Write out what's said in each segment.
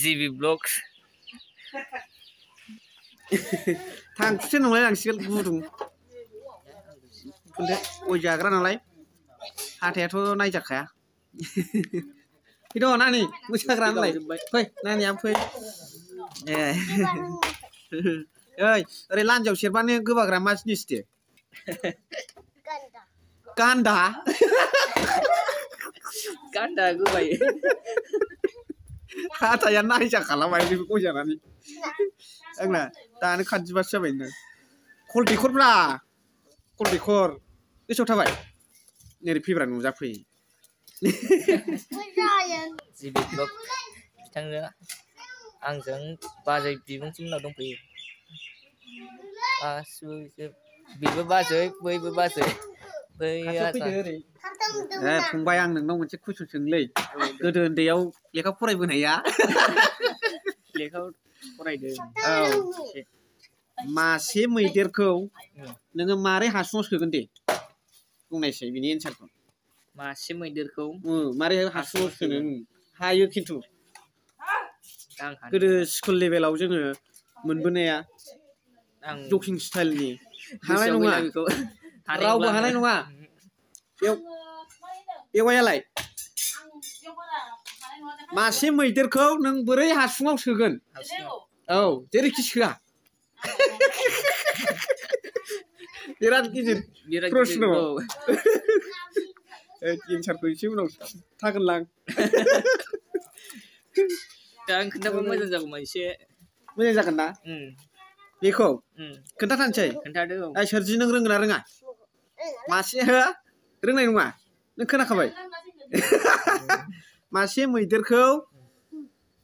GB Vlogs ทางเส้นตรงไหนหลังเสียกูตรงคนเด็กโอ้ยจากร้านอะไรหาแถวในจากแขพี่โดนั่นนี่มึงจากร้านอะไรเฮ้ยนั่นยามเฮ้ยเอ้ยอะไรร้านเจ้าเชียร์บ้านเนี่ยก็ว่าแกรมาสนิสเตGanda gue bayi kata yang naik cakap lah main di buku jangan ni enggak tak ada kanji bahasa benar kol dikor bra kol dikor itu coba baik nyari fibran muda free GB Vlog thằng nữa ăn giống 3 giây vì vẫn chúng nào đông phì vì với 3 giây với 3 giây फंबाय आं नोंनाव मोनसे कुइसन सोंलै गोदो उन्दैयाव लेखा फरायबोनाया लेखा फरायदों औ मासे मैदेरखौ नोङो मारै हासुङाव सोगोन दे बुंनायसै बिनि एन्सारखौ मासे मैदेरखौ मारै हासुङाव सोनो हायो खिन्थु गोदो स्कुल लेभेलाव जोङो मोनबोनाया जकिं स्टाइलनि हानाय नङा रावबो हानाय नङा बेवायालाय मासे मैदेरखौ नों बोरै हासुङाव सोगोन औ जेरैखि सोआ बिराद गिदिर प्रश्न एन्सारखौ एसे उनाव थागोनलां दा आं खोन्थाबा मोजां जागौमोन एसे मोजां जागोन ना बेखौ खोन्थाथानसै खोन्थादो औ सोरजि नों रोंगोन ना रोङा मासे हो रोंनाय नङा नों खोनाखाबाय मासे मैदेरखौ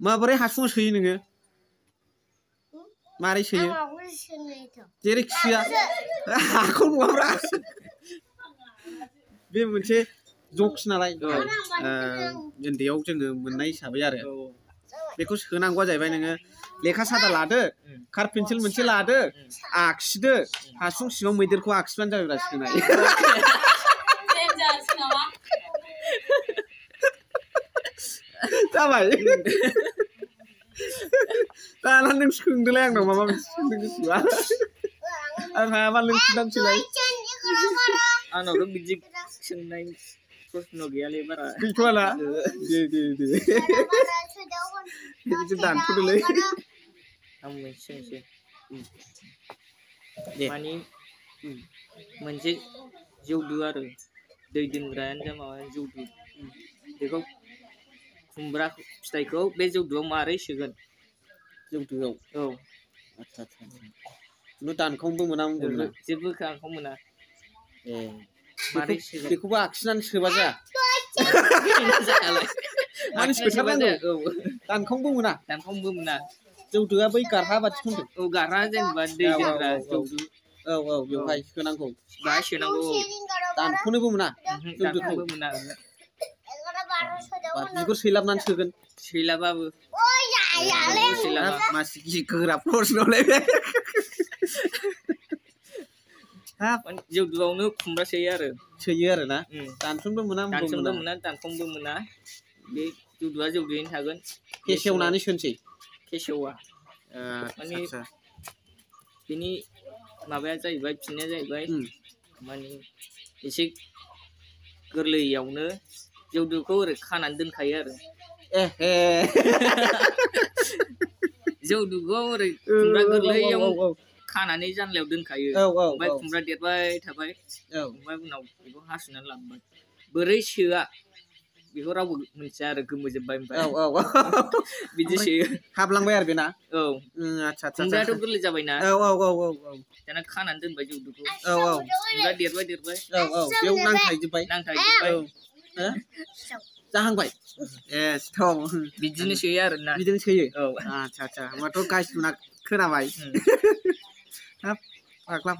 माबोरै हासुङाव सोयो नोङो मारै सोयो जेरैखि सोआ हाखौ नङाब्रा बे मोनसे जक्स नालाय उन्दैयाव जोङो मोननाय हिसाबै आरो बेखौ सोनांगौआ जाहैबाय नोङो लेखा सादा लादो कार पेन्सिल मोनसे लादो आखिदो हासुं सिङाव मैदेरखौ आखिबानो जाबायब्रा सोनाय जाबाय दाना नों सोंदोलाय आंनाव माबा मोनसे सोंनो गोसोबा आं हायाबा नों खिन्थानोसैलाय आंनावथ' बिदि सोंनाय प्रश्न गैयालै बारा गैथ'आना दे बिदि दानथ'दोलै आं मोनसे सोंसै माने मोनसे जौदु आरो दै दोनग्रायानो जा माबा जौदु बेखौ खुमब्रा फिथाइखौ बे जौदुआव मारै सोगोन जौदुआव औ आच्छा खुनु दानखावनोबो मोना जेबो दानखाव मोना मारै सोगोन बेखौबो आखिनानै सोबा जाया माने सोथारनांगौ दानखावनोबो मोना जौदुआ बै गारहा बादिखौ होनदों औ गारहा जेनेबा दै दोनग्रा जौदु औ बेवहाय सोनांगौ बाहाय सोनांगौ दानख'नोबो मोना दानख'नोबो मोना बिगुर सैलाबनानै सोगोन सैलाबाबो मासे गोरा प्रश्नलाय जौदुआवनो खुमब्रा सोयो आरो ना दानस'नोबो मोना दानख'नोबो मोना बे जौदुआ जौदुयैनो थागोन फेसेवनानै सोनोसै फेसेवा माने बिनि माबाया जाहैबाय फिननाया जाहैबाय माने एसे गोरलैयावनो जौदुखौ ओरै खानानै दोनखायो आरो जौदुखौ ओरै खुमब्रा गोरलैयाव खानानै जानलायाव दोनखायो ओमफ्राय खुमब्रा देरबाय थाबाय ओमफ्राय उनाव बेखौ हासुनानै लांबाय बोरै सोआ बेखौ रावबो मिथिया आरो गोमोजोबबाय ओमफ्राय बिदि सोयो हाबलांबाय आरो बेना आच्छा खुमब्रायाथ' गोरलै जाबायना दाना खानानै दोनबाय जौदुखौ खुमब्रा देरबाय बेयाव नांथाहैजोबबाय जाहांबाय स्टप बिदिनो सोयो आरोना बिदिनो सोयो आच्छा होमबाथ' गाइसमोना खोनाबाय हाब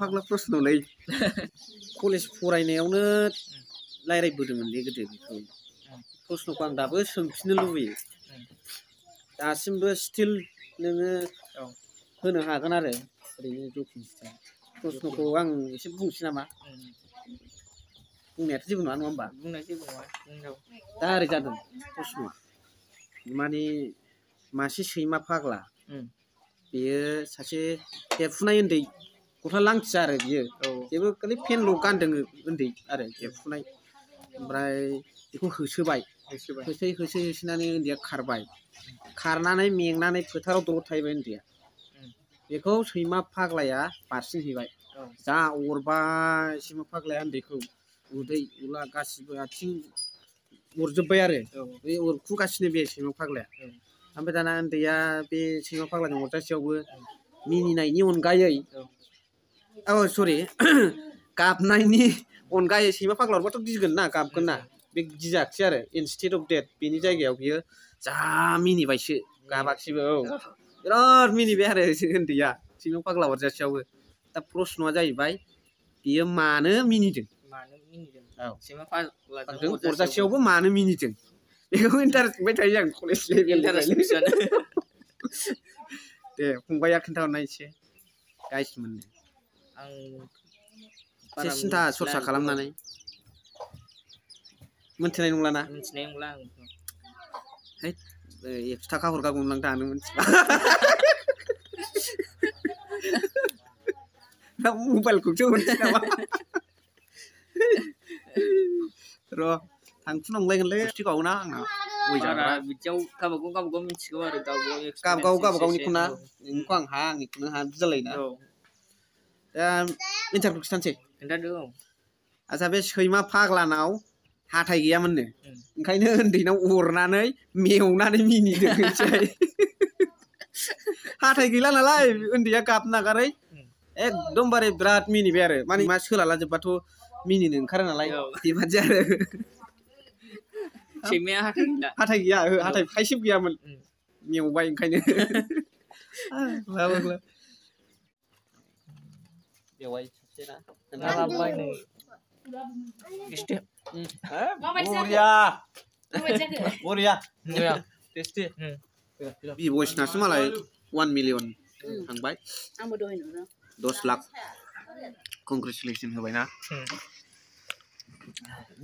फाग्ला प्रश्नलै कलेज फरायनायावनो रायज्लायबोदोंमोनलै गोदो बेखौ प्रश्नखौ आं दाबो सोंफिननो लुबैयो दासिमबो स्टिल नोङो होनो हागोन आरो ओरैनो जकिं स्टाइल प्रश्नखौ आं एसे बुंसै नामा बुंनायाथ' जेबो नङा होमबा बुंनाय जेबो नङा दा ओरै जादों प्रश्नआ माने मासे सैमा फाग्ला बेयो सासे देरफुनाय उन्दै गस्ला लांथिया आरो बियो जेबो खालि पेनल' गानदों उन्दै आरो देरफुनाय ओमफ्राय बेखौ होसोबाय होसोनानै उन्दैया खारबाय खारनानै मेंनानै फोथाराव दलद थाहैबाय उन्दैया बेखौ सैमा फाग्लाया बारसिनहैबाय जा अरबाय सैमा फाग्लाया उन्दैखौ उदै उला गासिबो आथिं अरजोब्बाय आरो बे अरखुगासिनो बे सैमा फाग्लाया ओमफ्राय दाना उन्दैया बे सैमा फाग्लानि अरजासेयावबो मिनिनायनि अनगायै सरि गाबनायनि अनगायै सैमा फाग्ला अरबाथ' गिगोन ना गाबगोन ना बे गियाखिसै आरो इनस्टेड अफ डेट बेनि जायगायाव बियो जा मिनिबायसो गाबाखिसैबो बिराद मिनिबाय आरो उन्दैया सैमा फाग्ला अरजासेयावबो दा प्रश्नआ जाहैबाय बियो मानो मिनिदों अरजासेयावबो मानो मिनिदों बेखौ इन्टारेस्ट मोनबाय थायो आं कलेज लेभेलनिफ्रायनो दे फंबाया खिन्थाहरनाय एसे गाइस मोननो एसे सिन्था सरसा खालामनानै मोनथिनाय नंलाना मिथिनाय नंला है 100 थाखा हरगागौमोन दानो मोनथिबा मबाइलखौसो मोनथियो नामा र' थांफिन नंलायगोनलै थिगावना आंना बिदियाव गावबागाव मिथिगौ आरो गावबागावनिखौ ना नोंखौ आं हाया आंनिखौनो हाया बिदि जालायोना दा इन्टारभिउ खिन्थानोसै खिन्थादो आच्छा बे सैमा फाग्लानाव हाथाय गैयामोननो ओंखायनो उन्दैनाव अरनानै मेवनानै मिनिदों हाथाय गैला नालाय उन्दैया गाबनो नागारै एकदमबारे बिराद मिनिबाय आरो माने मा सोलाला जोब्बाथ' मिनिनो ओंखारो नालाय बेबादि आरो सैमाया हाथाय गैया हाथाय थाइसेबो गैयामोन मेवबाय ओंखायनो बेवाय बिबयसनासो मालाय 1 मिलियन थांबाय 10 लाख कंग्रेचुलेसन होबायना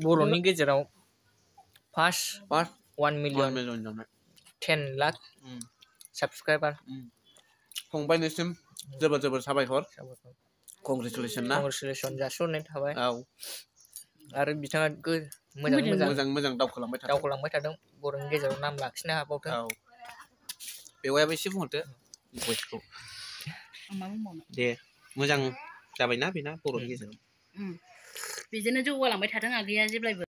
बर'नि गेजेराव फार्स्ट 1 मिलियन 10 लाख साबसक्राइबार फंबायनिसिम जोबोर साबायखर कंग्रेचुलेसन ना कंग्रेचुलेसन जासिहरनाय थाबाय आरो बिथाङा मोजां दावखोलांबाय थादों बर'नि गेजेराव नाम लाखिनो हाबावथों बेवायाबो एसे बुंहरदो भइसखौ दे मोजां जाबायना बेना बर'नि गेजेराव बिदिनो जौगालांबाय थाथों आगैया जेब्लायबो